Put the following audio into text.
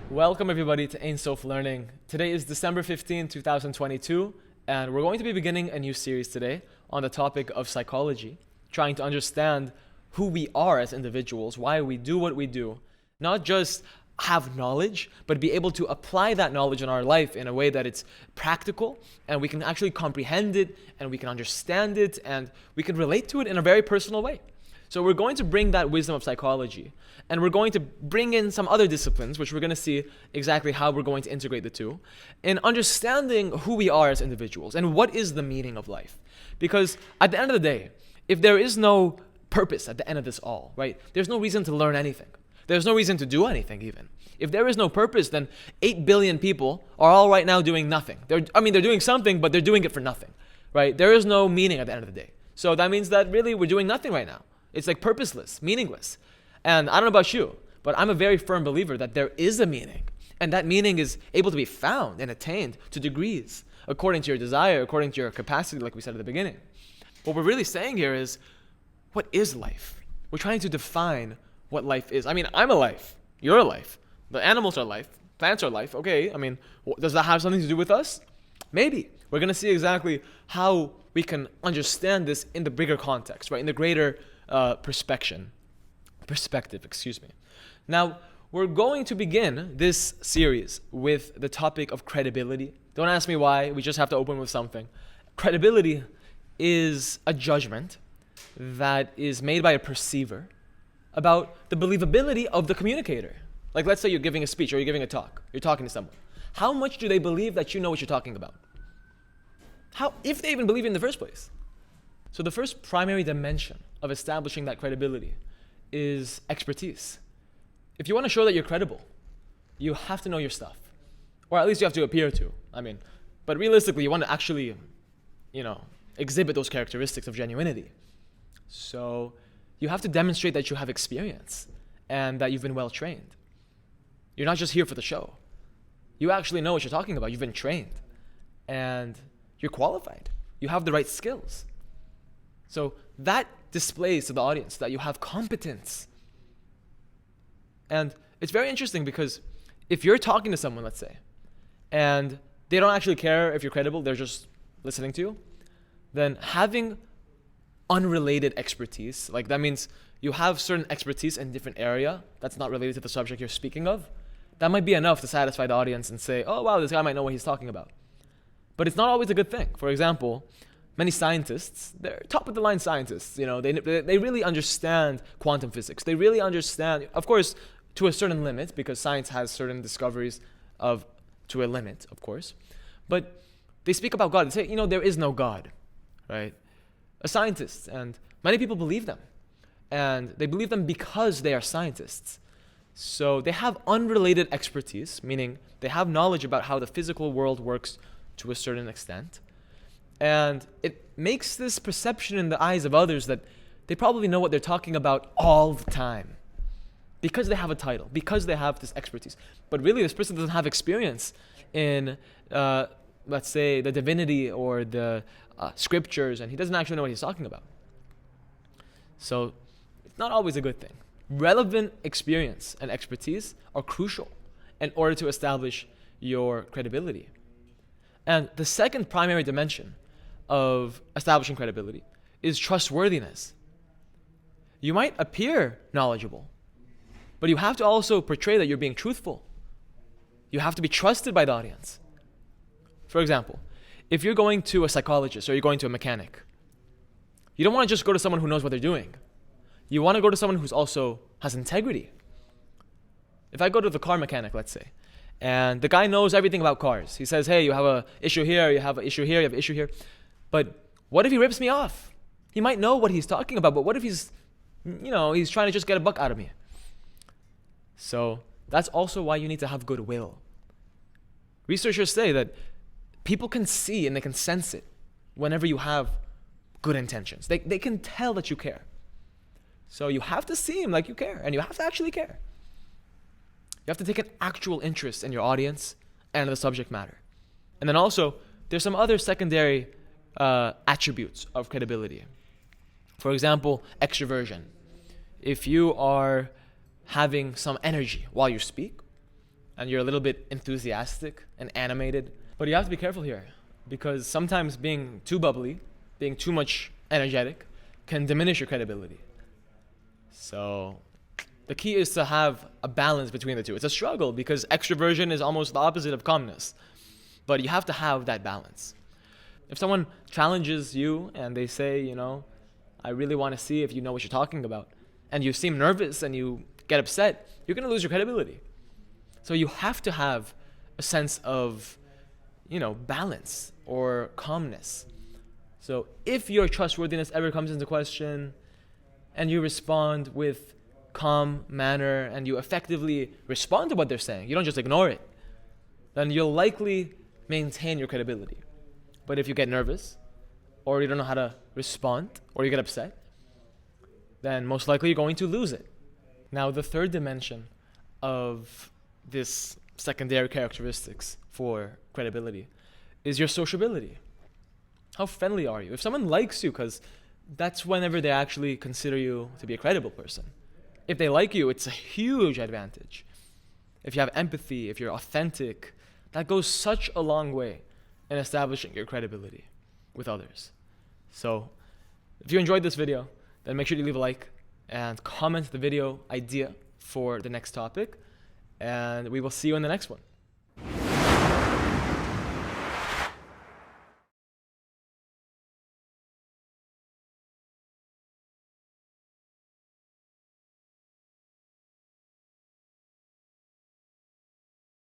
Welcome everybody to Ein Sof Learning. Today is December 15, 2022, and we're going to be beginning a new series today on the topic of psychology, trying to understand who we are as individuals, why we do what we do, not just have knowledge, but be able to apply that knowledge in our life in a way that it's practical and we can actually comprehend it and we can understand it and we can relate to it in a very personal way. So we're going to bring that wisdom of psychology, and we're going to bring in some other disciplines, which we're going to see exactly how we're going to integrate the two, in understanding who we are as individuals and what is the meaning of life. Because at the end of the day, if there is no purpose at the end of this all, right, there's no reason to learn anything. There's no reason to do anything even. If there is no purpose, then 8 billion people are all right now doing nothing. They're doing something, but they're doing it for nothing, right? There is no meaning at the end of the day. So that means that really we're doing nothing right now. It's like purposeless, meaningless. And I don't know about you, but I'm a very firm believer that there is a meaning. And that meaning is able to be found and attained to degrees, according to your desire, according to your capacity, like we said at the beginning. What we're really saying here is, what is life? We're trying to define what life is. I mean, I'm a life. You're a life. The animals are life. Plants are life. Okay, I mean, does that have something to do with us? Maybe. We're going to see exactly how we can understand this in the bigger context, right? In the greater perspective. Now, we're going to begin this series with the topic of credibility. Don't ask me why. We just have to open with something. Credibility is a judgment that is made by a perceiver about the believability of the communicator. Like, let's say you're giving a speech or you're giving a talk. You're talking to someone. How much do they believe that you know what you're talking about? How, if they even believe it in the first place? So the first primary dimension of establishing that credibility is expertise. If you want to show that you're credible, you have to know your stuff. Or at least you have to appear to. But realistically, you want to actually, exhibit those characteristics of genuinity. So you have to demonstrate that you have experience and that you've been well trained. You're not just here for the show. You actually know what you're talking about. You've been trained and you're qualified. You have the right skills. So that displays to the audience that you have competence. And it's very interesting because if you're talking to someone, let's say, and they don't actually care if you're credible, they're just listening to you, then having unrelated expertise, like that means you have certain expertise in a different area that's not related to the subject you're speaking of, that might be enough to satisfy the audience and say, oh wow, this guy might know what he's talking about. But it's not always a good thing. For example, many scientists, they're top of the line scientists, they really understand quantum physics. They really understand, of course, to a certain limit, because science has certain discoveries to a limit, of course. But they speak about God. They say, there is no God, right? A scientist, and many people believe them. And they believe them because they are scientists. So they have unrelated expertise, meaning they have knowledge about how the physical world works to a certain extent. And it makes this perception in the eyes of others that they probably know what they're talking about all the time because they have a title, because they have this expertise. But really, this person doesn't have experience in, let's say, the divinity or the scriptures, and he doesn't actually know what he's talking about. So it's not always a good thing. Relevant experience and expertise are crucial in order to establish your credibility. And the second primary dimension of establishing credibility is trustworthiness. You might appear knowledgeable, but you have to also portray that you're being truthful. You have to be trusted by the audience. For example, if you're going to a psychologist or you're going to a mechanic, you don't want to just go to someone who knows what they're doing. You want to go to someone who's also has integrity. If I go to the car mechanic, let's say, and the guy knows everything about cars. He says, hey, you have an issue here, you have an issue here, you have an issue here. But what if he rips me off? He might know what he's talking about, but what if he's trying to just get a buck out of me? So that's also why you need to have goodwill. Researchers say that people can see and they can sense it whenever you have good intentions. They can tell that you care. So you have to seem like you care, and you have to actually care. You have to take an actual interest in your audience and the subject matter. And then also, there's some other secondary attributes of credibility. For example, extroversion. If you are having some energy while you speak, and you're a little bit enthusiastic and animated. But you have to be careful here, because sometimes being too bubbly, being too much energetic, can diminish your credibility. So the key is to have a balance between the two. It's a struggle because extroversion is almost the opposite of calmness. But you have to have that balance. If someone challenges you and they say, I really want to see if you know what you're talking about, and you seem nervous and you get upset, you're going to lose your credibility. So you have to have a sense of, balance or calmness. So if your trustworthiness ever comes into question and you respond with calm manner and you effectively respond to what they're saying, you don't just ignore it, then you'll likely maintain your credibility. But if you get nervous, or you don't know how to respond, or you get upset, then most likely you're going to lose it. Now, the third dimension of this secondary characteristics for credibility is your sociability. How friendly are you? If someone likes you, because that's whenever they actually consider you to be a credible person. If they like you, it's a huge advantage. If you have empathy, if you're authentic, that goes such a long way in establishing your credibility with others. So, if you enjoyed this video, then make sure to leave a like and comment the video idea for the next topic, and we will see you in the next one.